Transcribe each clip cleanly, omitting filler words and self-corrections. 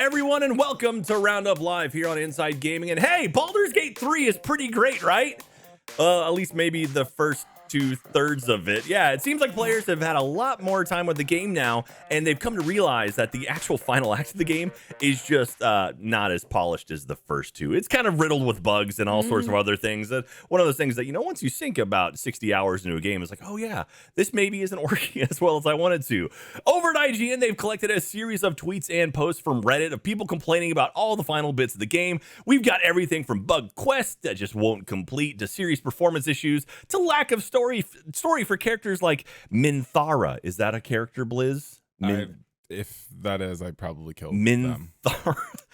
everyone, and welcome to Roundup Live here on Inside Gaming. And hey, Baldur's Gate 3 is pretty great, right? At least maybe the first 2/3 of it. Yeah, it seems like players have had a lot more time with the game now, and they've come to realize that the actual final act of the game is just not as polished as the first two. It's kind of riddled with bugs and all sorts of other things. One of those things that, once you sink about 60 hours into a game, it's like, oh yeah, this maybe isn't working as well as I wanted to. Over at IGN, they've collected a series of tweets and posts from Reddit of people complaining about all the final bits of the game. We've got everything from bug quests that just won't complete, to serious performance issues, to lack of story for characters like Minthara. Is that a character, Blizz? If that is, I probably killed them.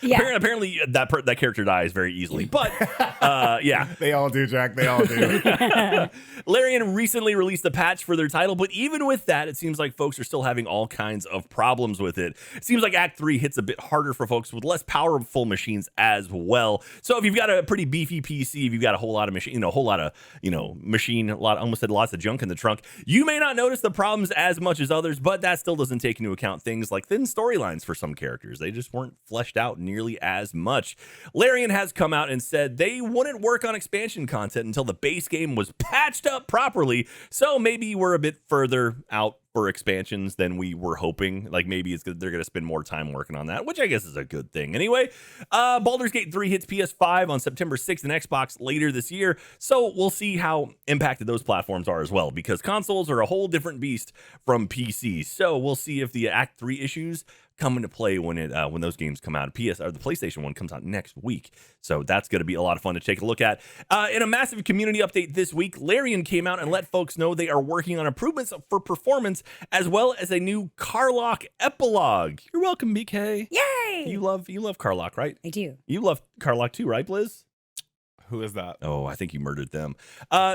Yeah. Apparently that character dies very easily, but yeah. They all do, Jack. They all do. Larian recently released a patch for their title, but even with that, it seems like folks are still having all kinds of problems with it. It seems like Act 3 hits a bit harder for folks with less powerful machines as well. So if you've got a pretty beefy PC, if you've got a whole lot of machine, almost said lots of junk in the trunk, you may not notice the problems as much as others, but that still doesn't take into account things like thin storylines for some characters. They just weren't fleshed out nearly as much. Larian has come out and said they wouldn't work on expansion content until the base game was patched up properly. So maybe we're a bit further out for expansions than we were hoping. Like maybe they're going to spend more time working on that, which I guess is a good thing. Anyway, Baldur's Gate 3 hits PS5 on September 6th and Xbox later this year. So we'll see how impacted those platforms are as well, because consoles are a whole different beast from PC. So we'll see if the Act 3 issues come into play when those games come out. The PlayStation one comes out next week, so that's going to be a lot of fun to take a look at. In a massive community update this week, Larian came out and let folks know they are working on improvements for performance, as well as a new Karlach epilogue. You're welcome, BK. Yay! You love Karlach, right? I do. You love Karlach too, right, Blizz? Who is that? Oh, I think you murdered them.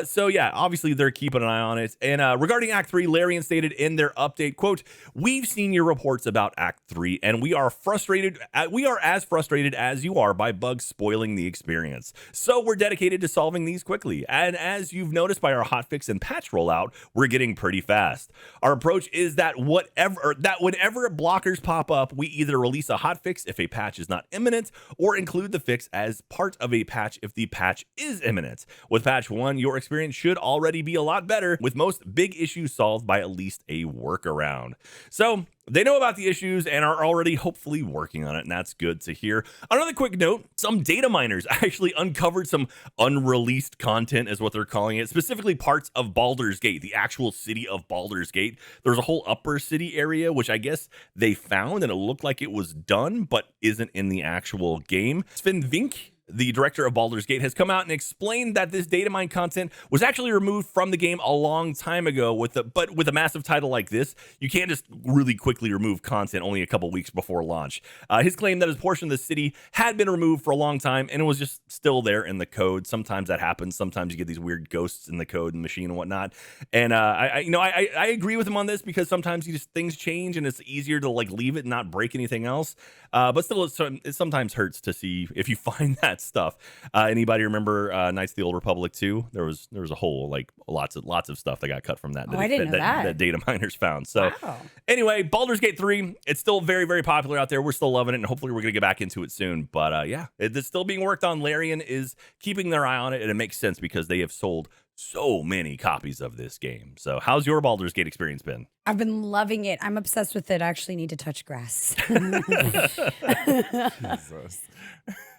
So yeah, obviously they're keeping an eye on it. And regarding Act 3, Larian stated in their update, quote, "We've seen your reports about Act 3, and we are frustrated. We are as frustrated as you are by bugs spoiling the experience. So we're dedicated to solving these quickly. And as you've noticed by our hotfix and patch rollout, we're getting pretty fast. Our approach is that whenever blockers pop up, we either release a hotfix if a patch is not imminent, or include the fix as part of a patch if the patch is imminent. With patch 1, your experience should already be a lot better, with most big issues solved by at least a workaround." So they know about the issues and are already hopefully working on it, and that's good to hear. Another quick note, some data miners actually uncovered some unreleased content, is what they're calling it, specifically parts of Baldur's Gate, the actual city of Baldur's Gate. There's a whole upper city area, which I guess they found, and it looked like it was done, but isn't in the actual game. Sven Vink, the director of Baldur's Gate, has come out and explained that this data mine content was actually removed from the game a long time ago. But with a massive title like this, you can't just really quickly remove content only a couple weeks before launch. His claim that his portion of the city had been removed for a long time, and it was just still there in the code. Sometimes that happens. Sometimes you get these weird ghosts in the code and machine and whatnot. And I agree with him on this, because sometimes things change and it's easier to leave it and not break anything else. But still, it sometimes hurts to see if you find that stuff. Anybody remember Knights of the Old Republic 2? There was a whole lots of stuff that got cut from that. I didn't know that data miners found. So Anyway, Baldur's Gate 3, it's still very, very popular out there. We're still loving it, and hopefully we're gonna get back into it soon. But yeah, it's still being worked on. Larian is keeping their eye on it, and it makes sense because they have sold so many copies of this game. So how's your Baldur's Gate experience been? I've been loving it. I'm obsessed with it. I actually need to touch grass. Jesus.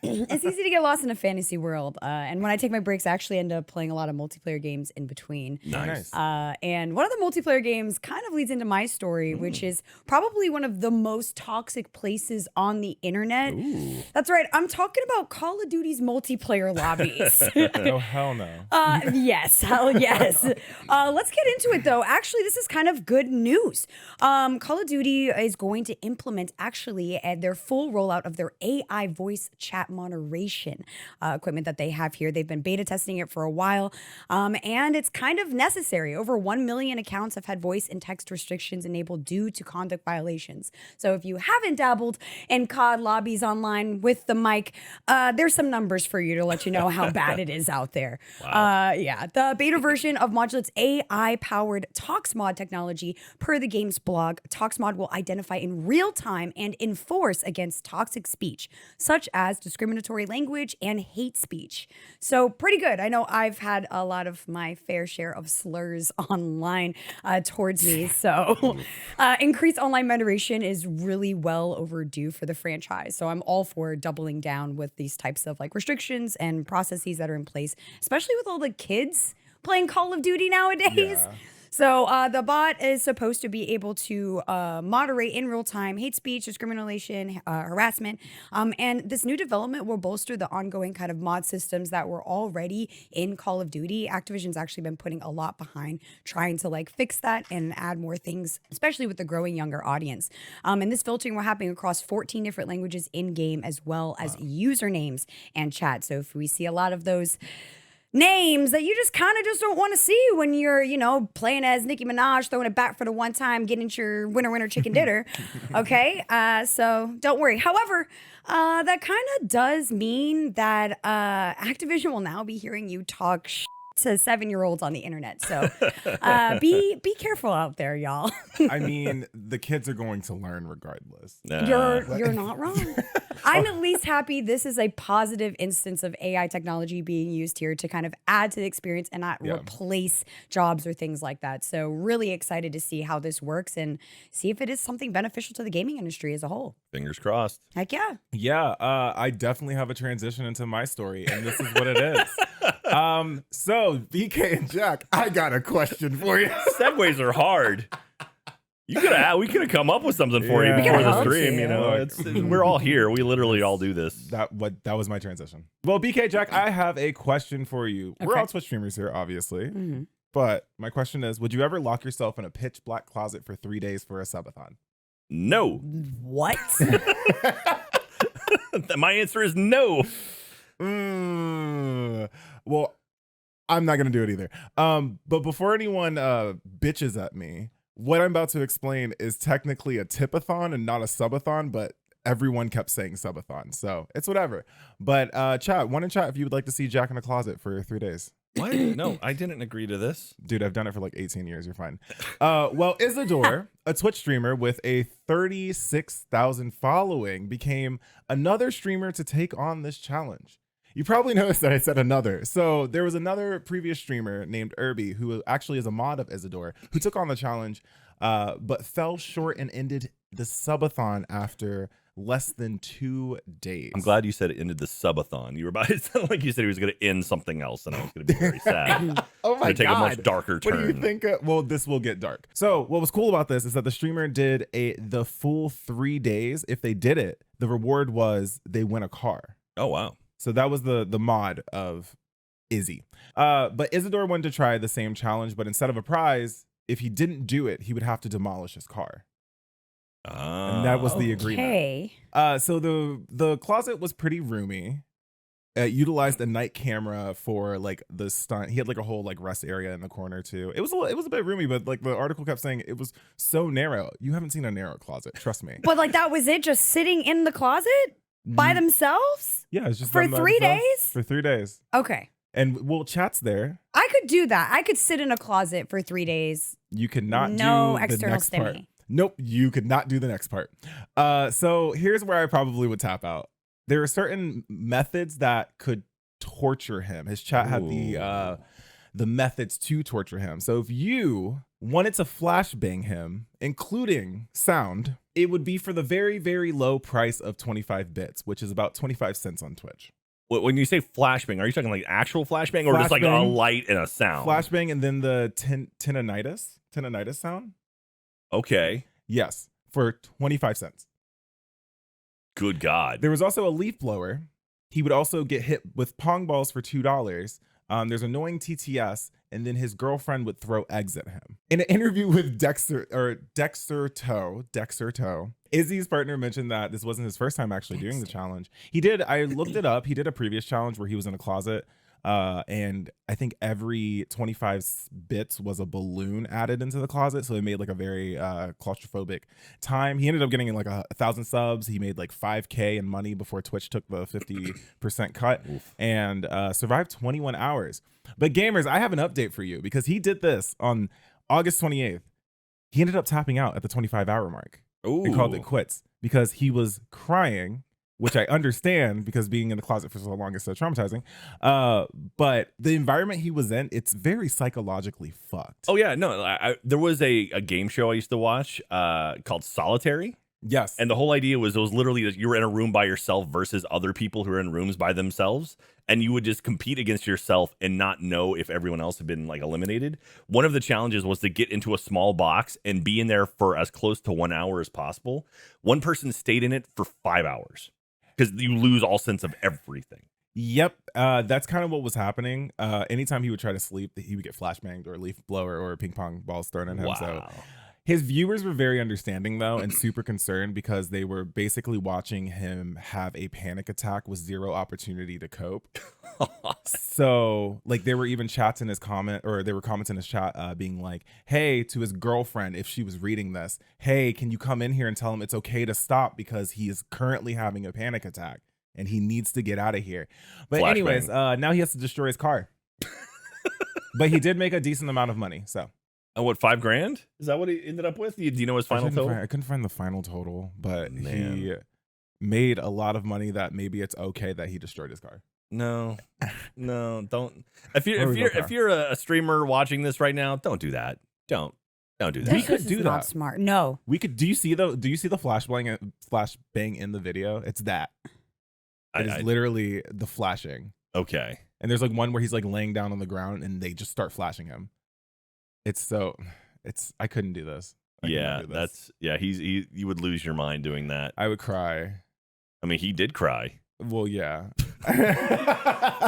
It's easy to get lost in a fantasy world. And when I take my breaks, I actually end up playing a lot of multiplayer games in between. Nice. And one of the multiplayer games kind of leads into my story, which is probably one of the most toxic places on the internet. Ooh. That's right. I'm talking about Call of Duty's multiplayer lobbies. Oh, hell no. Yes. Hell yes. Let's get into it, though. Actually, this is kind of good news. Call of Duty is going to implement actually their full rollout of their AI voice chat moderation equipment that they have here. They've been beta testing it for a while, and it's kind of necessary. Over 1 million accounts have had voice and text restrictions enabled due to conduct violations. So if you haven't dabbled in COD lobbies online with the mic, there's some numbers for you to let you know how bad it is out there. Wow. Yeah, The beta version of Modulate's AI-powered ToxMod technology, per the game's blog, ToxMod will identify in real time and enforce against toxic speech, such as discriminatory language and hate speech. So pretty good. I know I've had a lot of my fair share of slurs online towards me. So increased online moderation is really well overdue for the franchise. So I'm all for doubling down with these types of like restrictions and processes that are in place, especially with all the kids playing Call of Duty nowadays. Yeah. So the bot is supposed to be able to moderate in real time hate speech, discrimination, harassment. And this new development will bolster the ongoing kind of mod systems that were already in Call of Duty. Activision's actually been putting a lot behind trying to like fix that and add more things, especially with the growing younger audience. And this filtering will happen across 14 different languages in game, as well as usernames and chat. So if we see a lot of those names that you just kind of just don't want to see when you're, you know, playing as Nicki Minaj, throwing it back for the one time, getting your winner chicken dinner. Okay, so don't worry. However, that kind of does mean that Activision will now be hearing you talk to 7-year-olds on the internet. So be careful out there, y'all. I mean, the kids are going to learn regardless. You're not wrong. I'm at least happy this is a positive instance of AI technology being used here to kind of add to the experience and not replace jobs or things like that. So really excited to see how this works and see if it is something beneficial to the gaming industry as a whole. Fingers crossed. Heck yeah. Yeah, I definitely have a transition into my story, and this is what it is. So BK and Jack, I got a question for you. Segues are hard. We could have come up with something for you before the stream. You know, we're all here. We literally all do this. That was my transition. Well, BK, Jack, I have a question for you. Okay. We're all Twitch streamers here, obviously. Mm-hmm. But my question is, would you ever lock yourself in a pitch black closet for 3 days for a subathon? No. What? My answer is no. Well, I'm not going to do it either. But before anyone bitches at me, what I'm about to explain is technically a tipathon and not a subathon, but everyone kept saying subathon. So it's whatever. But chat, one in chat if you would like to see Jack in a closet for 3 days. What? No, I didn't agree to this. Dude, I've done it for like 18 years. You're fine. Well, Isidore, a Twitch streamer with a 36,000 following, became another streamer to take on this challenge. You probably noticed that I said another. So there was another previous streamer named Irby, who actually is a mod of Isidore, who took on the challenge, but fell short and ended the subathon after less than 2 days. I'm glad you said it ended the subathon. You were about, it sounded like you said he was going to end something else, and I was going to be very sad. Oh my God. Take a much darker turn. What do you think? Well, this will get dark. So what was cool about this is that the streamer did the full 3 days. If they did it, the reward was they win a car. Oh, wow. So that was the mod of Izzy. But Isidore wanted to try the same challenge, but instead of a prize, if he didn't do it, he would have to demolish his car. And that was the agreement. So the closet was pretty roomy. Utilized a night camera for like the stunt. He had like a whole like rest area in the corner too. It was a bit roomy, but like the article kept saying it was so narrow. You haven't seen a narrow closet, trust me. But like that was it, just sitting in the closet by themselves? Yeah, it's just for 3 days? For 3 days. Okay. And well, chat's there. I could do that. I could sit in a closet for 3 days. You could not do no the external next part. stimmy. Nope, you could not do the next part. So here's where I probably would tap out. There are certain methods that could torture him. His chat had the methods to torture him. So if you wanted to flashbang him, including sound, it would be for the very, very low price of 25 bits, which is about 25 cents on Twitch. When you say flashbang, are you talking like actual flashbang or just like a light and a sound? Flashbang and then the tinnitus sound. Okay. Yes, for 25 cents. Good God. There was also a leaf blower. He would also get hit with pong balls for $2. There's annoying TTS, and then his girlfriend would throw eggs at him. In an interview with Dexter Toe, Izzy's partner mentioned that this wasn't his first time actually doing the challenge. I looked it up. He did a previous challenge where he was in a closet And I think every 25 bits was a balloon added into the closet, so it made like a very claustrophobic time. He ended up getting like 1,000 subs. He made like 5K in money before Twitch took the 50% cut. And survived 21 hours. But gamers, I have an update for you because he did this on August 28th. He ended up tapping out at the 25-hour mark. Ooh. He called it quits because he was crying, which I understand because being in the closet for so long is so traumatizing. But the environment he was in, it's very psychologically fucked. Oh yeah, no, there was a game show I used to watch called Solitary. Yes. And the whole idea was it was literally that you were in a room by yourself versus other people who are in rooms by themselves. And you would just compete against yourself and not know if everyone else had been like eliminated. One of the challenges was to get into a small box and be in there for as close to 1 hour as possible. One person stayed in it for 5 hours because you lose all sense of everything. Yep, that's kind of what was happening. Anytime he would try to sleep, he would get flashbanged or a leaf blower or ping pong balls thrown at him. Wow. So his viewers were very understanding though and super concerned because they were basically watching him have a panic attack with zero opportunity to cope. So like they were even chats in his comment, or they were comments in his chat being like, hey, to his girlfriend, if she was reading this, hey, can you come in here and tell him it's okay to stop because he is currently having a panic attack and he needs to get out of here. But Flashbang. anyways, now he has to destroy his car. But he did make a decent amount of money, so. Oh, what, $5,000? Is that what he ended up with? Do you know his final total? I couldn't find the final total, but Man. he made a lot of money that maybe it's okay that he destroyed his car. No, don't. If you're a streamer watching this right now, don't do that. Don't do that. We could do Not that. smart. No. We could. Do you see the flashbang in the video? It's that. It is literally the flashing. Okay. And there's like one where he's like laying down on the ground and they just start flashing him. I couldn't do this. You would lose your mind doing that. I would cry. I mean, he did cry. Well, yeah.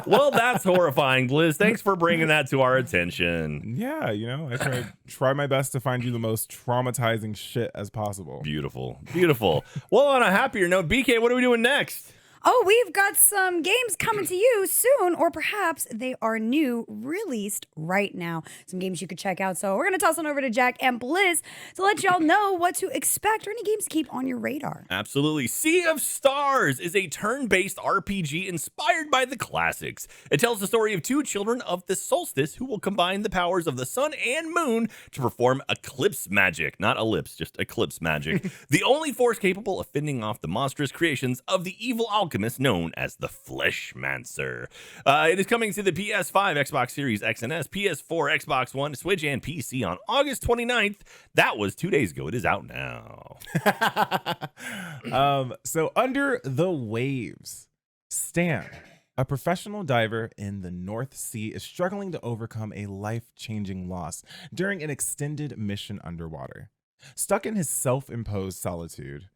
Well, that's horrifying, Blizz. Thanks for bringing that to our attention. Yeah, I try my best to find you the most traumatizing shit as possible. Beautiful. Well, on a happier note, BK, what are we doing next? Oh, we've got some games coming to you soon, or perhaps they are new, released right now. Some games you could check out. So we're going to toss on over to Jack and Blizz to let y'all know what to expect or any games to keep on your radar. Absolutely. Sea of Stars is a turn-based RPG inspired by the classics. It tells the story of two children of the solstice who will combine the powers of the sun and moon to perform eclipse magic. Not ellipse, just eclipse magic. The only force capable of fending off the monstrous creations of the evil alchemist known as the Fleshmancer. It is coming to the PS5, Xbox Series X and S, PS4, Xbox One, Switch, and PC on August 29th. That was 2 days ago. It is out now. So Under the Waves, Stan, a professional diver in the North Sea, is struggling to overcome a life-changing loss during an extended mission underwater. Stuck in his self-imposed solitude,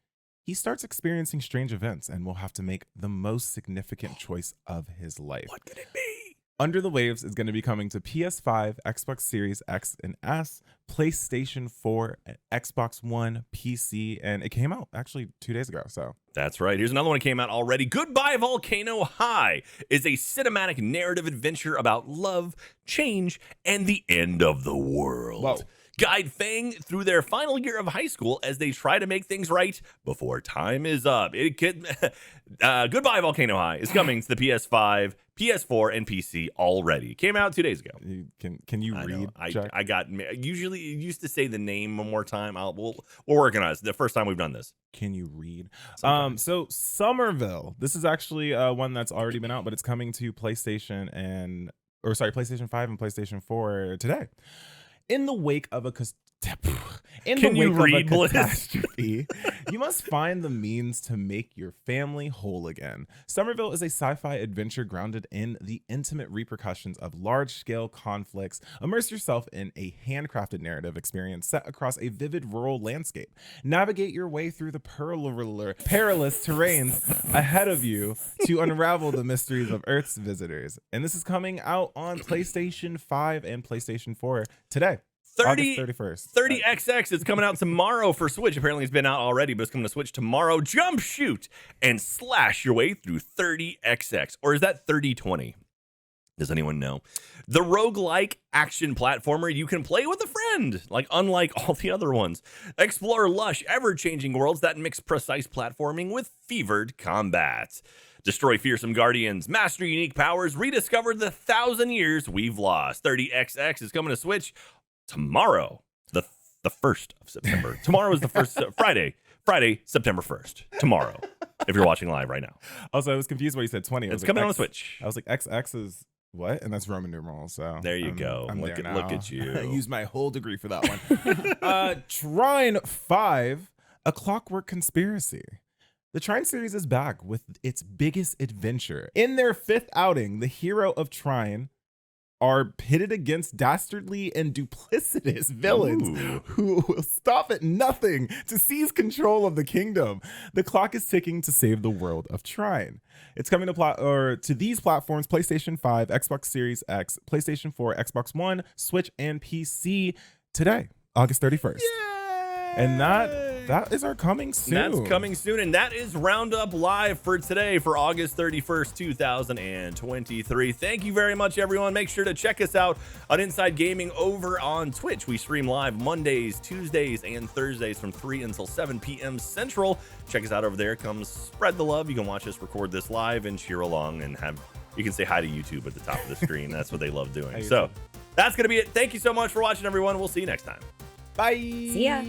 he starts experiencing strange events and will have to make the most significant choice of his life. What could it be? Under the Waves is going to be coming to PS5, Xbox Series X and S, PlayStation 4, Xbox One, PC, and it came out actually 2 days ago. So that's right. Here's another one that came out already. Goodbye Volcano High is a cinematic narrative adventure about love, change, and the end of the world. Whoa. Guide Fang through their final year of high school as they try to make things right before time is up. Goodbye Volcano High is coming to the PS5, PS4, and PC already. Came out 2 days ago. Can you read? Usually you used to say the name one more time. We're working on it. It's the first time we've done this. Can you read? Sometimes. So Somerville. This is actually one that's already been out, but it's coming to PlayStation 5 and PlayStation 4 today. In the wake of a catastrophe, you must find the means to make your family whole again. Somerville is a sci-fi adventure grounded in the intimate repercussions of large-scale conflicts. Immerse yourself in a handcrafted narrative experience set across a vivid rural landscape. Navigate your way through the perilous terrains ahead of you to unravel the mysteries of Earth's visitors. And this is coming out on PlayStation 5 and PlayStation 4 today. August 31st. 30XX is coming out tomorrow for Switch. Apparently it's been out already, but it's coming to Switch tomorrow. Jump, shoot, and slash your way through 30XX. Or is that 3020? Does anyone know? The roguelike action platformer you can play with a friend, like unlike all the other ones. Explore lush, ever-changing worlds that mix precise platforming with fevered combat. Destroy fearsome guardians, master unique powers, rediscover the 1,000 years we've lost. 30XX is coming to Switch tomorrow, the 1st of September. Tomorrow is the first Friday, September 1st. Tomorrow, if you're watching live right now. Also, I was confused when you said 20. It's coming on the Switch. I was like, XX is what? And that's Roman numerals. So there you go. I'm look at you. I used my whole degree for that one. Trine 5, A Clockwork Conspiracy. The Trine series is back with its biggest adventure. In their 5th outing, the hero of Trine are pitted against dastardly and duplicitous villains who will stop at nothing to seize control of the kingdom. The clock is ticking to save the world of Trine. It's coming to these platforms: PlayStation 5, Xbox Series X, PlayStation 4, Xbox One, Switch, and PC today, August 31st. Yay! And that is our coming soon. That's coming soon, and that is Roundup Live for today for August 31st, 2023. Thank you very much, everyone. Make sure to check us out on Inside Gaming over on Twitch. We stream live Mondays, Tuesdays, and Thursdays from 3 until 7 p.m. Central. Check us out over there. Come spread the love. You can watch us record this live and cheer along, and you can say hi to YouTube at the top of the screen. That's what they love doing. So that's going to be it. Thank you so much for watching, everyone. We'll see you next time. Bye. See ya.